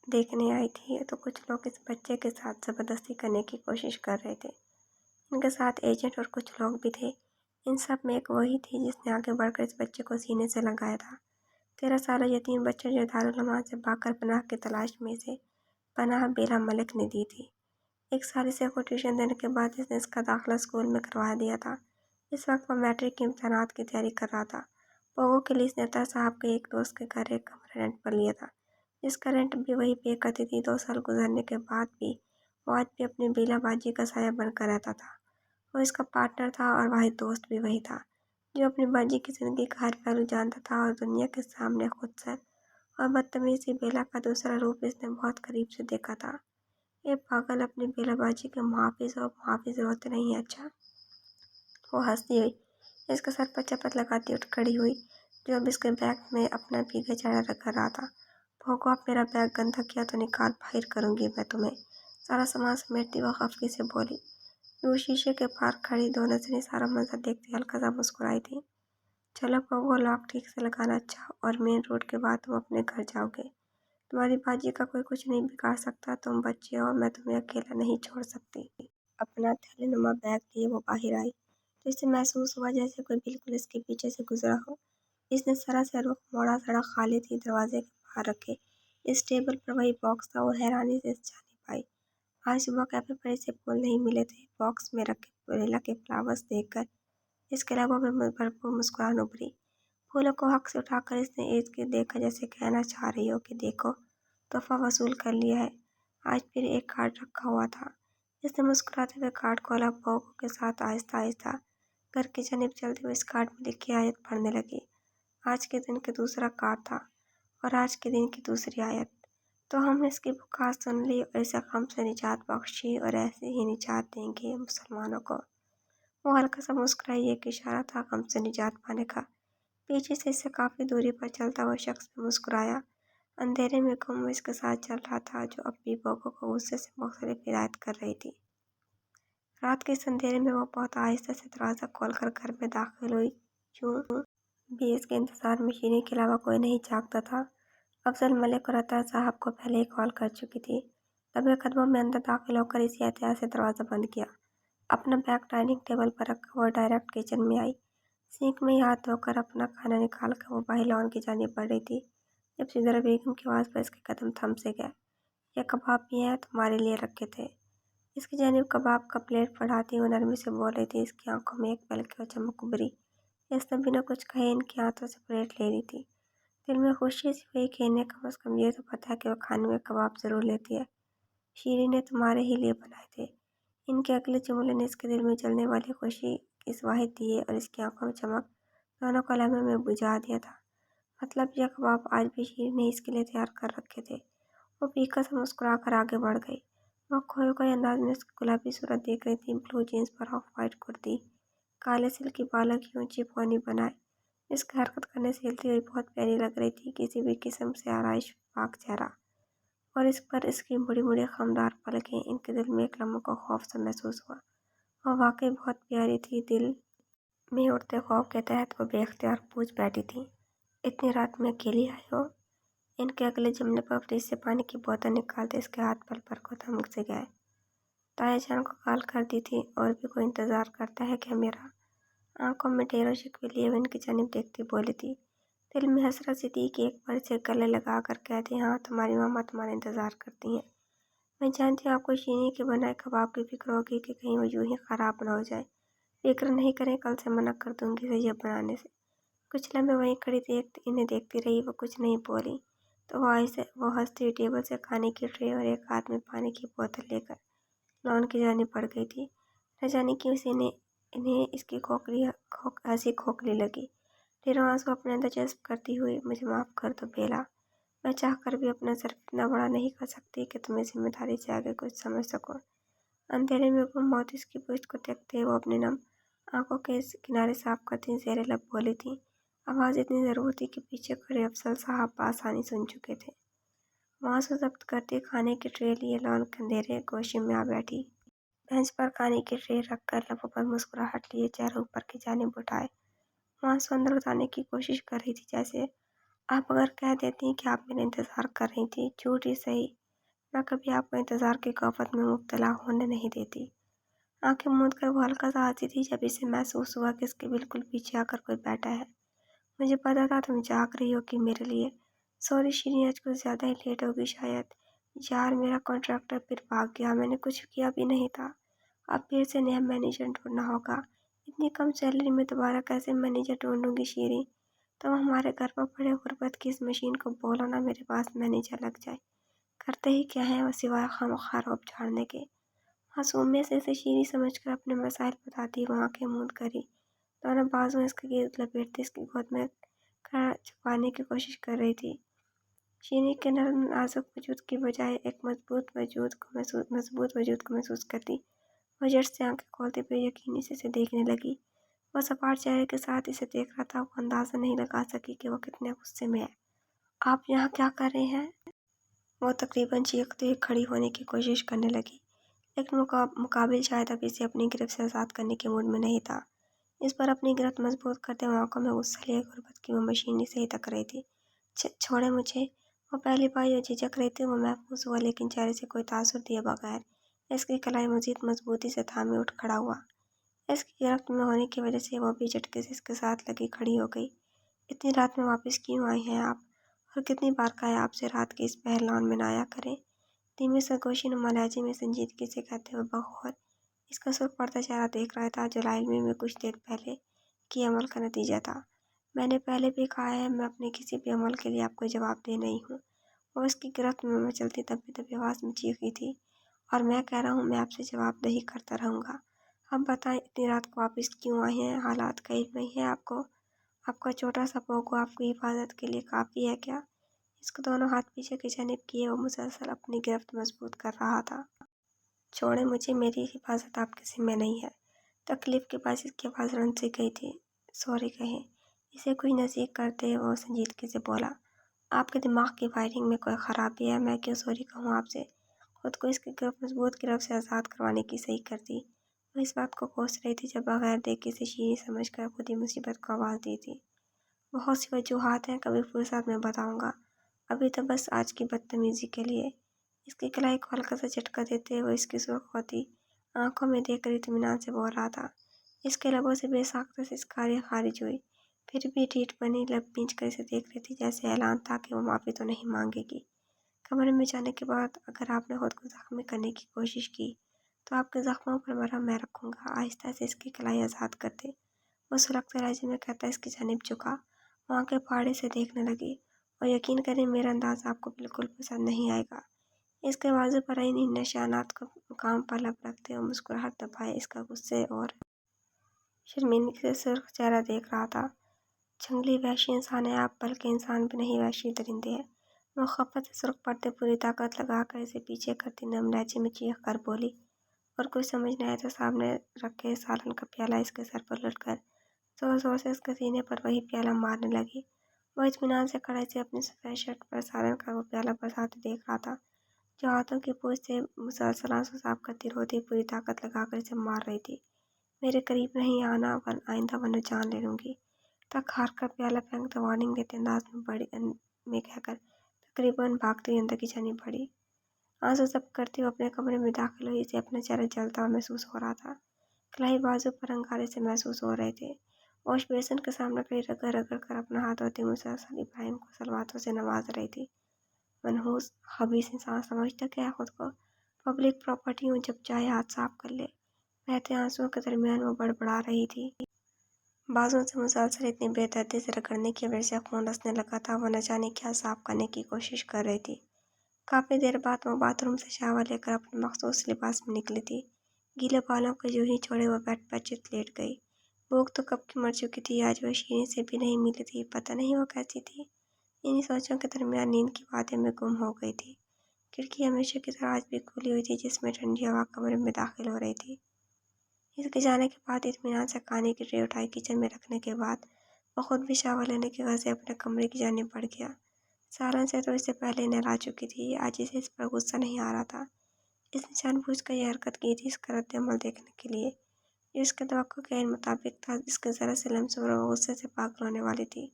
देखने आई थी तो कुछ लोग इस बच्चे के साथ जबरदस्ती करने की कोशिश कर रहे थे। इनके साथ एजेंट और कुछ लोग भी थे। इन सब में एक वही थी जिसने आगे बढ़कर इस बच्चे को सीने से लगाया था। 13 साल यतीम बच्चा जो दारुल अमान से भागकर पनाह की तलाश में से पनाह बेला मलिक ने दी थी। 1 साल इसे को ट्यूशन देने के बाद इसने इसका दाखिला स्कूल में करवा दिया था। इस वक्त वो मैट्रिक के इम्तहानात की तैयारी कर रहा था। पोगो के लिए इसने अता साहब के एक दोस्त के घर एक कमरा रेंट पर लिया था, जिसका रेंट भी वही पे करती थी। 2 साल गुजरने के बाद भी वो आज भी अपनी बेला बाजी का साया बनकर रहता था। वो इसका पार्टनर था और वाहिद दोस्त भी वही था जो अपनी बाजी की जिंदगी का हर पहलू जानता था और दुनिया के सामने खुद से और बदतमीजी बेला का दूसरा रूप इसने बहुत करीब से देखा था। ये पागल अपनी बेला बाजी के मुहाफिज और मुहाफिज रोते नहीं है अच्छा। वो हंसती हुई इसके सर पर चपत लगाती उठ खड़ी हुई जो अब इसके बैग में अपना भीगा चेहरा रख कर रहा था। भोगो, आप मेरा बैग गंदा किया तो निकाल बाहर करूंगी मैं तुम्हें, सारा सामान समेटती वो खफकी से बोली। वो शीशे के पार खड़ी 2 नजरें सारा मंजर देखती हल्का सा मुस्कुराई थी। चलो भोगो, लॉक ठीक से लगाना अच्छा, और मेन रोड के बाद तुम अपने घर जाओगे। तुम्हारी बाजी का कोई कुछ नहीं बिगाड़ सकता, तुम बच्चे हो, मैं तुम्हें अकेला नहीं छोड़ सकती। अपना थैलेनुमा बैग लिए वो बाहर आई तो इसे महसूस हुआ जैसे कोई बिल्कुल इसके पीछे से गुजरा हो। इसने जरा सा रुख मोड़ा, सड़क खाली थी। दरवाजे के बाहर रखे इस टेबल पर वही बॉक्स था। वो हैरानी से इस जानिब आई। आज सुबह कैफे पर इसे फूल नहीं मिले थे। बॉक्स में रखे वेनिला के फ्लावर्स देखकर इसके लबों में भरपूर मुस्कुराहट उभरी। फूलों को हक से उठाकर इसने इर्द गिर्द देखा जैसे कहना चाह रही हो कि देखो, तोहफा वसूल कर लिया है। आज फिर एक कार्ड रखा हुआ था। इसने मुस्कुराते हुए कार्ड खोला। पोगो के साथ आहिस्ता आहिस्ता घर की जानिब चलते हुए इस कार्ड में लिखी आयत पढ़ने लगी। आज के दिन के दूसरा कार्ड था और आज के दिन की दूसरी आयत। तो हमने इसकी पुकार सुन ली और इसे गम से निजात बख्शी और ऐसे ही निजात देंगे मुसलमानों को। वो हल्का सा मुस्कुराई, एक इशारा था गम से निजात पाने का। पीछे से इससे काफी दूरी पर चलता हुआ शख्स भी मुस्कुराया। अंधेरे में गुम इसके साथ चल रहा था जो अब भी पोगो को गुस्से से मुख्तलिफ हिदायत कर रही थी। रात के इस अंधेरे में वो बहुत आहिस्ता से दरवाज़ा खोलकर घर में दाखिल हुई। यूं भी इसके इंतजार में शीरी के अलावा कोई नहीं जागता था। अफजल मलिक और अता साहब को पहले ही कॉल कर चुकी थी। दबे कदमों में अंदर दाखिल होकर इसी एहतियात से दरवाज़ा बंद किया। अपना बैग डाइनिंग टेबल पर रखा वो डायरेक्ट किचन में आई। सिंक में ही हाथ धोकर अपना खाना निकाल कर वो बाहर लॉन की जानिब बढ़ रही थी जब सिदरा बेगम की आवाज़ पर इसके कदम थम से गए। ये कबाब भी हैं, तुम्हारे लिए रखे थे। इसकी जानिब कबाब का प्लेट बढ़ाती हुई नरमी से बोल रही थी। इसकी आंखों में एक पल की चमक उभरी। इसने बिना कुछ कहे इनके हाथों से प्लेट ले ली थी। दिल में खुशी सी हुई कि इन्हें कम से कम ये तो पता है कि वो खाने में कबाब जरूर लेती है। शीरी ने तुम्हारे ही लिए बनाए थे। इनके अगले जुमले ने इसके दिल में जलने वाली खुशी, इस वाहिद दिए और इसकी आंखों में चमक दोनों को लम्हे में बुझा दिया था। मतलब यह कबाब आज भी शीरी ने इसके लिए तैयार कर रखे थे। वो फीका सा मुस्कुरा कर आगे बढ़ गई। वह खोए खोए अंदाज में उसकी गुलाबी सूरत देख रही थी। ब्लू जीन्स पर ऑफ वाइट कुर्ती, काले सिल्की बालों की ऊंची पोनी बनाए इसकी हरकत करने से हिलती हुई बहुत प्यारी लग रही थी। किसी भी किस्म से आराइश पाक चेहरा और इस पर इसकी मुड़ी मुड़ी खमदार पलकें। इनके दिल में एक लम्हे को खौफ सा महसूस हुआ। वह वाकई बहुत प्यारी थी। दिल में उठते खौफ के तहत वो बेख्तियार पूछ बैठी थी, इतनी रात में अकेली आई हो? इनके अगले जुमले पर फ्रिज से पानी की बोतल निकालते इसके हाथ पल पर को थमक से गए। ताया जान को कॉल कर दी थी, और भी कोई इंतजार करता है क्या मेरा? आंखों में ढेरों शिकवे लिए हुए इनकी जानिब देखती बोली थी। दिल में हसरत सी थी कि एक बार से गले लगा कर कहती, हाँ तुम्हारी मामा तुम्हारा इंतजार करती हैं। मैं जानती हूँ आपको शीनी के बनाए कबाब की फिक्र होगी कि कहीं वो यूं ही खराब ना हो जाए। फिक्र नहीं करें, कल से मना कर दूंगी इसे ये बनाने से। कुछ लम्हे वहीं खड़ी इन्हें देखती रही, वो कुछ नहीं बोली। तो वो हंसती हुई टेबल से खाने की ट्रे और एक हाथ में पानी की बोतल लेकर लॉन की जानिब बढ़ गई थी। न जाने क्यों से इन्हें इसकी हंसी खोखली लगी। ढेरों आंसू अपने अंदर जज्ब करती हुई, मुझे माफ़ कर दो बेला, मैं चाहकर भी अपना सर इतना बड़ा नहीं कर सकती कि तुम्हें जिम्मेदारी से आगे कुछ समझ सको। अंधेरे में गुम मौत इसकी पुश्त को देखते वो अपने नम आंखों के किनारे साफ करती जेरे लब बोली थी। आवाज़ इतनी ज़रूर थी कि पीछे खड़े अफसल साहब बासानी सुन चुके थे। आंसू जब्त करती खाने की ट्रे लिए लॉन के अंधेरे गोशी में आ बैठी। बेंच पर खाने की ट्रे रखकर लबों पर मुस्कुराहट लिए चेहरे ऊपर की जानिब उठाए। आंसू अंदर उतारने की कोशिश कर रही थी, जैसे आप अगर कह देती कि आप मेरा इंतज़ार कर रही थी, झूठ ही सही, मैं कभी आपको इंतज़ार की कफ़त में मुब्तला होने नहीं देती। आंखें मूंद कर वो हल्का सा हंसी थी जब इसे महसूस हुआ कि इसके बिल्कुल पीछे आकर कोई बैठा है। मुझे पता था तुम जाग रही हो कि मेरे लिए। सॉरी शीनी, आज कुछ ज़्यादा ही लेट होगी शायद। यार मेरा कॉन्ट्रैक्टर फिर भाग गया, मैंने कुछ किया भी नहीं था। अब फिर से नया मैनेजर ढूंढना होगा। इतनी कम सैलरी में दोबारा कैसे मैनेजर ढूंढूंगी शीरी? तुम हमारे घर पर पड़े गुर्बत की इस मशीन को बोलो ना मेरे पास मैनेजर लग जाए। करते ही क्या है वो सिवाय खामखा रौब झाड़ने के। मासूमियत से इसे शीरी समझकर अपने मसाइल बताती वो आंखें मूंद करी। दोनों बाजू इसके गिर्द लपेटते इसकी गोद में कर छुपाने की कोशिश कर रही थी। शीनी के नरम नाजुक वजूद की बजाय एक मजबूत वजूद को महसूस करती। वो झट से आंखें खोलते बेयकीनी से इसे देखने लगी। वो सपाट चेहरे के साथ इसे देख रहा था। वो अंदाजा नहीं लगा सकी कि वो कितने गुस्से में है। आप यहाँ क्या कर रहे हैं? वो तकरीबन चीखते हुए खड़ी होने की कोशिश करने लगी, लेकिन मुकाबिल शायद अब इसे अपनी गिरफ्त से आज़ाद करने के मूड में नहीं था। इस पर अपनी गिरफ्त मजबूत करते हुए आंखों में गुस्सा लिए गुर्बत की वो मशीनी से ही तक रही थी। छोड़े मुझे। वो पहली बार जो झिझक रही थी वो महफूज हुआ, लेकिन चेहरे से कोई तासुर दिए बगैर इसकी कलाई मजीद मजबूती से थामे उठ खड़ा हुआ। इसकी गिरफ्त में होने की वजह से वो भी झटके से इसके साथ लगी खड़ी हो गई। इतनी रात में वापस क्यों आई हैं आप? और कितनी बार कहा है आपसे रात के इस पहलवान में ना आया करें? धीमी सरगोशी नुमा लहजे में संजीदगी से कहते हुए बगौर इसका सुर्ख पड़ता चेहरा देख रहा था, जो लाइलमी में कुछ देर पहले की अमल का नतीजा था। मैंने पहले भी कहा है, मैं अपने किसी भी अमल के लिए आपको जवाब दे नहीं हूँ। वो इसकी गिरफ्त में मचलती दबी आवाज़ में चीखी थी, और मैं कह रहा हूँ मैं आपसे जवाबदेही करता रहूँगा। अब बताएं, इतनी रात को वापस क्यों आई हैं? हालात का इल्म नहीं है आपको? आपका छोटा सा पोगो आपकी हिफाजत के लिए काफ़ी है क्या? इसको दोनों हाथ पीछे की जानिब किए वो मुसलसल अपनी गिरफ्त मजबूत कर रहा था। छोड़े मुझे, मेरी हिफाजत आपके ज़िम्मे नहीं है। तकलीफ के बाद इसकी आवाज़ रन से गई थी। सॉरी कहें। इसे कुछ नज़दीक करते वो संजीदगी से बोला, आपके दिमाग की वायरिंग में कोई ख़राबी है? मैं क्यों सॉरी कहूँ आपसे? खुद को इसकी मजबूत गिरफ्त से आज़ाद करवाने की सही कर दी। वो इस बात को कोस रही थी जब बगैर देखे से शीनी समझ कर खुद ही मुसीबत को आवाज़ दी थी। बहुत सी वजूहात हैं, कभी फुर्सत में बताऊंगा। अभी तो बस आज की बदतमीजी के लिए। इसकी कलाई को हल्का सा झटका देते हुए इसकी सुर्ख होती आंखों में देखकर इत्मीनान से बोल रहा था। इसके लबों से बेसाख्ता सिसकारियाँ खारिज हुई, फिर भी ठीठ बनी लब भींच कर इसे देख रही थी, जैसे ऐलान था कि वो माफ़ी तो नहीं मांगेगी। कमरे में जाने के बाद अगर आपने खुद को जख्मी करने की कोशिश की तो आपके जख्मों पर मरहम मैं रखूँगा। आहिस्ता से इसकी कलाई आज़ाद करते वो सुलगते लहजे में कहता इसकी जानिब झुका। वहाँ के पहाड़े से देखने लगी, और यकीन करें मेरा अंदाज आपको बिल्कुल पसंद नहीं आएगा। इसके बाजू पर इन निशानात को मुकाम पर लब रखते और मुस्कुराहट दबाए इसका गुस्से और शर्मिंदगी से सुर्ख चेहरा देख रहा था। जंगली वहशी इंसान है आप, बल्कि इंसान भी नहीं वहशी दरिंदे हैं। वो खपत से सुर्ख पड़ते पूरी ताकत लगाकर इसे पीछे करती नम लहजे में चीख कर बोली, और कुछ समझ नहीं आया तो सामने रखे सालन का प्याला इसके सर पर लुढ़कर जोर जोर से इसके सीने पर वही प्याला मारने लगी। वो इत्मीनान से कड़ाई से अपनी सफ़ेद शर्ट पर सालन का वो प्याला बरसाते देख रहा था, जो हाथों की पूंछ से मुसलसल आंसू साफ करती रोती पूरी ताकत लगाकर इसे मार रही थी। मेरे करीब नहीं आना आइंदा, वरना जान ले लूँगी। तक हार कर प्याला फेंक दो वार्निंग देते अंदाज में कहकर तकरीबन भागती हुई अंदर की जानिब बढ़ी। आंसू जब्त करती हुई अपने कमरे में दाखिल हुई। इसे अपना चेहरा जलता हुआ महसूस हो रहा था। कलाई बाजू पर अंगारे से महसूस हो रहे थे। वॉश बेसिन के सामने खड़ी रगड़ रगड़ कर अपना हाथ धोती मुसलसल इब्राहिम को सलवातों से नवाज रही थी। मनहूस खबीस इंसान समझता क्या खुद को? पब्लिक प्रॉपर्टी हूँ, जब चाहे हाथ साफ कर ले। बहते आंसुओं के दरमियान वो बड़बड़ा रही थी। बाजुओं से मुसलसल इतनी बेदर्दी से रगड़ने की वजह से खून रसने लगा था। वो न जाने क्या साफ करने की कोशिश कर रही थी। काफी देर बाद वो बाथरूम से शावर लेकर अपने मखसूस लिबास में निकली थी। गीले बालों को यूं ही छोड़े वो बेड पर चित लेट गई। भूख तो कब की मर चुकी थी। आज वो शीरीन से भी नहीं मिली थी। पता नहीं वो कैसी थी। इन्हीं सोचों के दरमियान नींद की वादे में गुम हो गई थी। खिड़की हमेशा की तरह आज भी खुली हुई थी, जिसमें ठंडी हवा कमरे में दाखिल हो रही थी। इसके जाने के बाद इत्मीनान से खाने की ट्रे उठाई किचन में रखने के बाद वो खुद भी शावर लेने के घर से अपने कमरे की जानिब बढ़ गया। सालन से तो इससे पहले नहला चुकी थी। आज इसे इस पर गुस्सा नहीं आ रहा था। इसने जानबूझकर यह हरकत की थी इसका रद्द-ए-अमल देखने के लिए, जो इसके तवक्को के मुताबिक था। इसके जरा से लम्स और वो गुस्से से पागल होने वाली थी।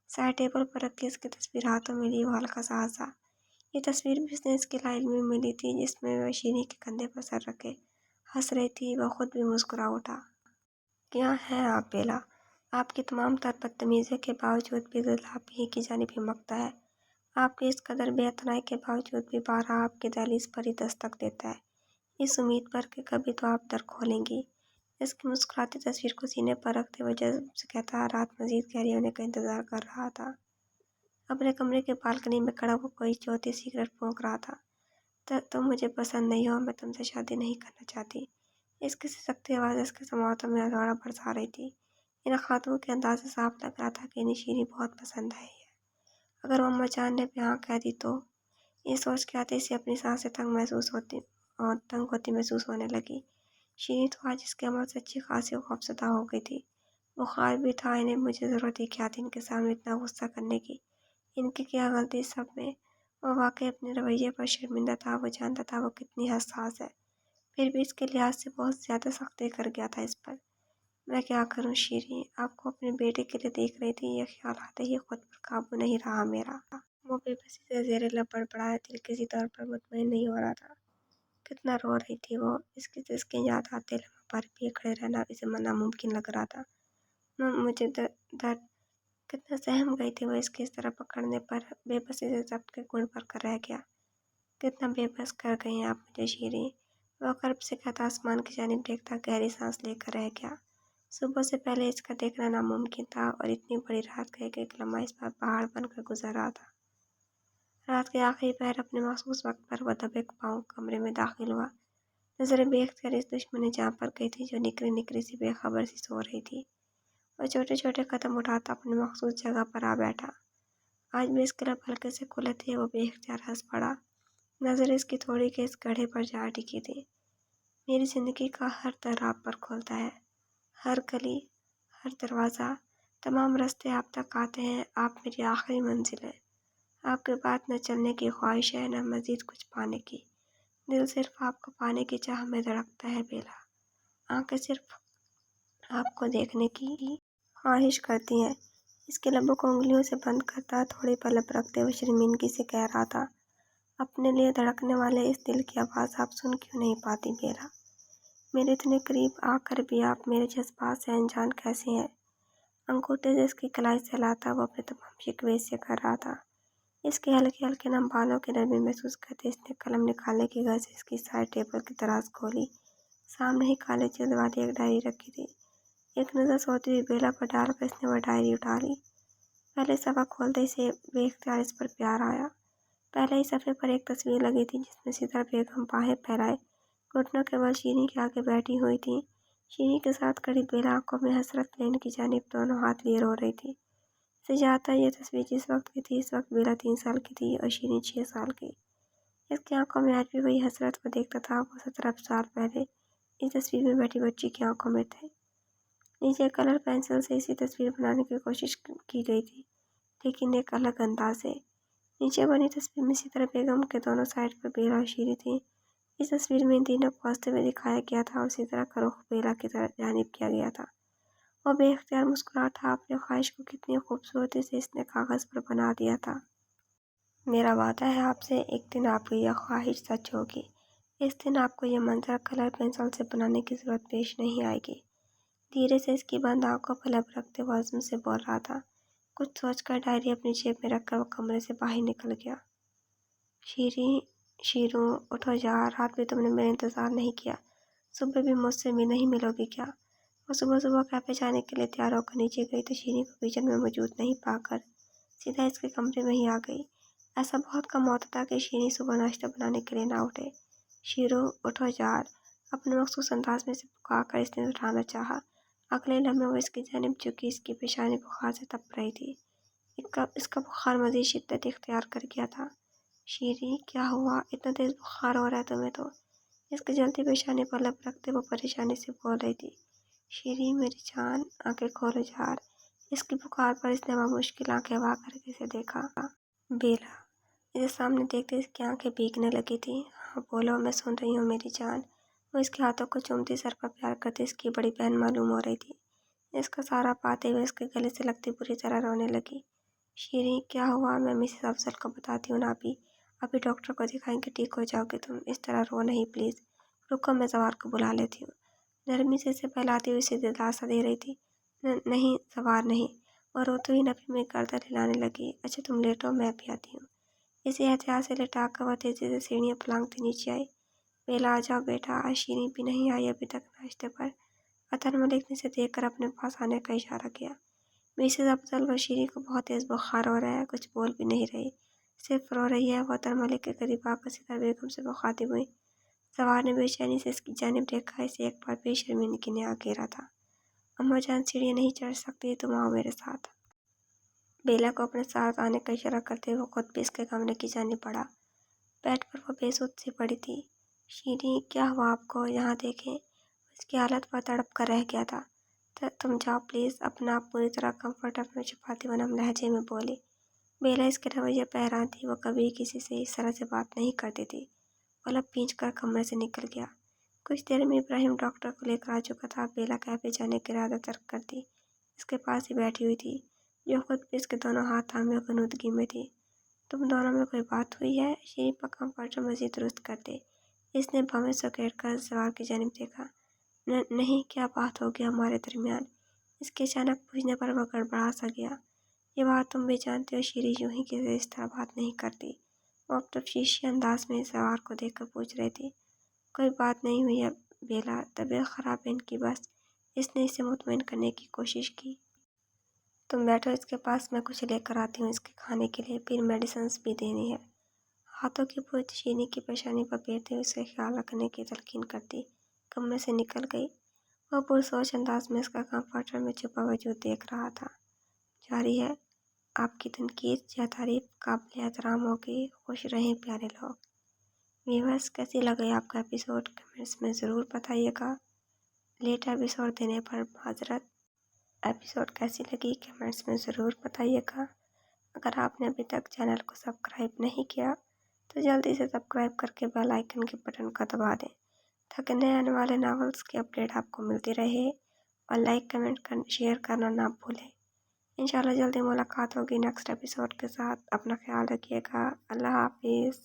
साइड टेबल पर रखी इसकी तस्वीर हाथों में लिए वो हल्का सा हंसा। ये तस्वीर भी उसने इसकी लाइल में मिली थी, जिसमें वह शीनी के कंधे पर सर रखे हंस रही थी। वह खुद भी मुस्कुरा उठा। क्या है आप बेला? आपकी तमाम तर बदतमीजी के बावजूद भी दिल आप ही की जानिब हिमकता है। आपकी इस कदर बेअतनाई के बावजूद भी बारहा आपके दहलीज पर ही दस्तक देता है, इस उम्मीद पर कि कभी तो आप दर खोलेंगी। इसकी मुस्कुराती तस्वीर को सीने पर रखते हुए जज्ब से कहता, रात मजीद गहरी होने का इंतजार कर रहा था। अपने कमरे के बालकनी में खड़ा वो कोई चौथी सिगरेट फूंक रहा था। तुम मुझे पसंद नहीं हो, मैं तुमसे शादी नहीं करना चाहती। इसकी सिसकती आवाज़ इसके समातों में अधवाड़ा बरसा रही थी। इन खातून के अंदाज से साफ लग रहा था कि इन्हें शीरी बहुत पसंद है। अगर वो अम्मा जान ने भी हाँ कह दी तो? ये सोच के आते इसे अपनी सांसें तंग होती महसूस होने लगी। शीरी तो आज इसके अमल से अच्छी खासी खौफजदा हो गई थी। बुखार भी था। इन्हें मुझे ज़रूरत ही क्या थी इनके सामने इतना गुस्सा करने की? इनकी क्या गलती सब में? वो वाकई अपने रवैये पर शर्मिंदा था। वो जानता था वो कितनी हसास है, फिर भी इसके लिहाज से बहुत ज़्यादा सख्ती कर गया था इस पर। मैं क्या करूं शीरी? आपको अपने बेटे के लिए देख रही थी। यह ख्याल आते ही खुद पर काबू नहीं रहा मेरा। वो बेबसी से ज़ेरे लब बड़बड़ाया। दिल किसी तौर पर मुतमईन नहीं हो रहा था। कितना रो रही थी वो। इसकी जिसके याद आते लम्हा पर भी खड़े रहना इसे नामुमकिन लग रहा था। मुझे दर्द कितना सहम गई थी वो इसके इस तरह पकड़ने पर। बेबसी से जब्त के गुण पर कर रह गया। कितना बेबस कर गई हैं आप मुझे शीरी? वह कर्ब से कहता आसमान की जानिब देखता गहरी सांस लेकर रह गया। सुबह से पहले इसका देखना नामुमकिन था और इतनी बड़ी रात का एक एक लम्हा इस पर पहाड़ बनकर गुजर रहा था। रात के आखिरी पहर अपने मखसूस वक्त पर वह दबे पाँव कमरे में दाखिल हुआ। नजरें बेख्तियार इस दुश्मनी जहाँ पर गई थी जो निकरी निकरी सी बेखबर सी सो रही थी। वह छोटे छोटे कदम उठाता अपनी मखसूस जगह पर आ बैठा। आज भी इसके लब हल्के से खुले थे। वो बेख्तियार हंस पड़ा। नजर इसकी थोड़ी के इस गड्ढे पर जा टिकी थी। मेरी जिंदगी का हर दर आप पर खुलता है। हर गली, हर दरवाज़ा, तमाम रास्ते आप तक आते हैं। आप मेरी आखिरी मंजिल है। आपके बाद न चलने की ख्वाहिश है, न मज़ीद कुछ पाने की। दिल सिर्फ आपको पाने की चाह में धड़कता है बेला। आंखें सिर्फ आपको देखने की ख्वाहिश करती हैं। इसके लबों को उंगलियों से बंद करता थोड़ी पलक रखते हुए शर्मिंदगी से कह रहा था, अपने लिए धड़कने वाले इस दिल की आवाज़ आप सुन क्यों नहीं पाती बेला? मेरे इतने करीब आकर भी आप मेरे जज्बात से अनजान कैसे हैं? अंगूठे से इसकी कलाई सहलाता वो अपने तमाम शिकवे से कर रहा था। इसके हल्के हल्के नम बालों की नरमी महसूस करते इसने कलम निकालने की घर से इसकी साइड टेबल की दराज खोली। सामने ही काले चिल्द वाली एक डायरी रखी थी। एक नज़र सोती हुई बेला पर डालकर इसने वह डायरी उठा ली। पहले सफ़ा खोलते ही से बेख्तियार इस पर प्यार आया। पहले ही सफ़े पर एक तस्वीर लगी थी जिसमें सितारा बेगम बाहें फैलाए घुटनों के बल शीनी के आगे बैठी हुई थी। शीनी के साथ खड़ी बेला आंखों में हसरत लेने की जानिब दोनों हाथ लिए रो रही थी। इसे याद था ये तस्वीर जिस वक्त की थी। इस वक्त बेला 3 साल की थी और शीनी 6 साल की। इसकी आंखों में आज भी वही हसरत वो देखता था। वो 17 साल पहले इस तस्वीर में बैठी बच्ची की आंखों में थे। नीचे कलर पेंसिल से इसी तस्वीर बनाने की कोशिश की गई थी, लेकिन एक अलग अंदाज से। नीचे बनी तस्वीर में सितारा बेगम के दोनों साइड पर बेला और शीरी थी। इस तस्वीर में इन तीनों को हंसते हुए दिखाया गया था और सितारा का रुख बेला की तरफ जानिब किया गया था। वह बेख्तियार मुस्कुरा था। अपनी ख्वाहिश को कितनी खूबसूरती से इसने कागज़ पर बना दिया था। میرا وعدہ ہے آپ سے، ایک دن آپ کی یہ خواہش سچ ہوگی۔ اس دن آپ کو یہ منظر کلر پینسل سے بنانے کی ضرورت پیش نہیں آئے گی۔ دھیرے سے اس کی بند آنکھوں پر لب رکھتے ہوئے عزم سے بول رہا تھا۔ کچھ سوچ کر ڈائری اپنی جیب میں رکھ کر وہ کمرے سے باہر نکل گیا۔ شیروں اٹھو جا، رات بھی تم نے میرا انتظار نہیں کیا، صبح بھی مجھ سے بھی نہیں ملو گی کیا؟ وہ صبح صبح کیفے جانے کے لیے تیار ہو کر نیچے گئی تو شیریں کو کچن میں موجود نہیں پا کر سیدھا اس کے کمرے میں ہی آ گئی۔ ایسا بہت کم ہوتا تھا کہ شیریں صبح ناشتہ بنانے کے لیے نہ اٹھے۔ شیروں اٹھو جار، اپنے مخصوص انداز میں سے پکار کر اس نے اٹھانا چاہا۔ اگلے لمحے وہ اس کی جانب جھکی، اس کی پیشانی بخار سے تپ رہی تھی۔ اس کا بخار مزید شدت اختیار کر گیا تھا۔ شیریں کیا ہوا؟ اتنا تیز بخار ہو رہا ہے تمہیں تو؟ اس کی جلتی پیشانی پر لب رکھتے وہ پریشانی سے بول رہی تھی۔ شیریں میری جان، آنکھیں کھولو جار۔ اس کی پکار پر اس نے بمشکل آنکھیں وا کر کے اسے دیکھا۔ بیلا اسے سامنے دیکھتے اس کی آنکھیں بھیگنے لگی تھی۔ ہاں بولو، میں سن رہی ہوں میری جان۔ وہ اس کے ہاتھوں کو چومتی، سر پر پیار کرتے اس کی بڑی بہن معلوم ہو رہی تھی۔ اس کا سہارا پاتے ہوئے اس کے گلے سے لگتی بری طرح رونے لگی۔ شیریں کیا ہوا؟ میں مسز افضل کو بتاتی ہوں نا ابھی ڈاکٹر کو دکھائیں گے، ٹھیک ہو جاؤ گے تم۔ اس طرح رو نہیں پلیز، رکو میں زوار کو بلا لیتی ہوں۔ نرمی سے اسے بہلاتی ہوئی اسے دلاسا دے رہی تھی۔ نہیں زوار نہیں۔ وہ روتے ہوئی نفی میں گردن ہلانے لگی۔ اچھا تم لیٹو، میں بھی آتی ہوں۔ اسے احتیاط سے لٹا کر وہ تیزی سے سیڑھیاں پلانگتی نیچے آئی۔ بیلا آ جاؤ بیٹا، آج شیریں بھی نہیں آئی ابھی تک ناشتے پر۔ اطہر ملک نے اسے دیکھ کر اپنے پاس آنے کا اشارہ کیا۔ مسز افضل، وہ شیریں کو بہت تیز بخار ہو رہا ہے، کچھ بول بھی نہیں رہی، صرف رو رہی ہے۔ وہ اطہر ملک کے قریب آ کر سیدھا بیگم سے مخاطب ہوئی۔ زوار نے بے چینی سے اس کی جانب دیکھا، اسے ایک بار بے شرمندگی نے آ گھیرا تھا۔ اماں جان سیڑھیاں نہیں چڑھ سکتی، تم آؤ میرے ساتھ۔ بیلا کو اپنے ساتھ آنے کا اشارہ کرتے ہوئے خود بھی اس کے کمرے کی جانب بڑھا۔ بیڈ پر وہ بے سود سی پڑی تھی۔ شیریں کیا ہوا آپ کو؟ یہاں دیکھیں۔ اس کی حالت پر تڑپ کر رہ گیا تھا۔ تم جاؤ پلیز، اپنا آپ پوری طرح کمفرٹ میں چھپاتی ہوئے نم لہجے میں بولی۔ بیلا اس کے رویے پر حیران تھی، وہ کبھی کسی سے اس طرح سے بات نہیں کرتی تھی۔ وہ لب کھینچ کر کمرے سے نکل گیا۔ کچھ دیر میں ابراہیم ڈاکٹر کو لے کر آ چکا تھا۔ بیلا کیفے جانے کا ارادہ ترک کرتی اس کے پاس ہی بیٹھی ہوئی تھی، جو خود بھی اس کے دونوں ہاتھ تھامے غنودگی میں تھی۔ تم دونوں میں کوئی بات ہوئی ہے؟ شیریں پر کمفرٹ مزید درست کرتے اس نے بھویں سکیڑ کر زوار کی جانب دیکھا۔ نہیں، کیا بات ہوگی ہمارے درمیان؟ اس کے اچانک پوچھنے پر وہ گڑبڑا سا گیا۔ یہ بات تم بھی جانتے ہو، شیریں یوں ہی کسی سے اس طرح بات نہیں کرتی۔ وہ اب تفتیشی انداز میں زوار کو دیکھ کر پوچھ رہی تھی۔ کوئی بات نہیں ہوئی ہے بیلا، طبیعت خراب ہے ان کی بس۔ اس نے اسے مطمئن کرنے کی کوشش کی۔ تم بیٹھو اس کے پاس، میں کچھ لے کر آتی ہوں اس کے کھانے کے لیے، پھر میڈیسنز بھی دینی ہے۔ ہاتھوں کی پوچھ شیریں کی پیشانی پر پھیرتے ہوئے اسے خیال رکھنے کی تلقین کرتی کمرے سے نکل گئی۔ وہ پرسوچ انداز میں اس کا کمفرٹر میں چھپا وجود دیکھ رہا تھا۔ جاری ہے، آپ کی تنقید یا تعریف قابل احترام ہوگی۔ خوش رہیں پیارے لوگ۔ ویورز، کیسی لگی آپ کا ایپیسوڈ؟ کمنٹس میں ضرور بتائیے گا۔ لیٹ ایپیسوڈ دینے پر معذرت۔ ایپیسوڈ کیسی لگی کمنٹس میں ضرور بتائیے گا۔ اگر آپ نے ابھی تک چینل کو سبسکرائب نہیں کیا تو جلدی سے سبسکرائب کر کے بیل آئیکن کے بٹن کو دبا دیں تاکہ نئے آنے والے ناولز کی اپڈیٹ آپ کو ملتی رہے، اور لائک کمنٹ شیئر کرنا نہ بھولیں۔ انشاءاللہ جلدی ملاقات ہوگی نیکسٹ ایپیسوڈ کے ساتھ۔ اپنا خیال رکھیے گا۔ اللہ حافظ۔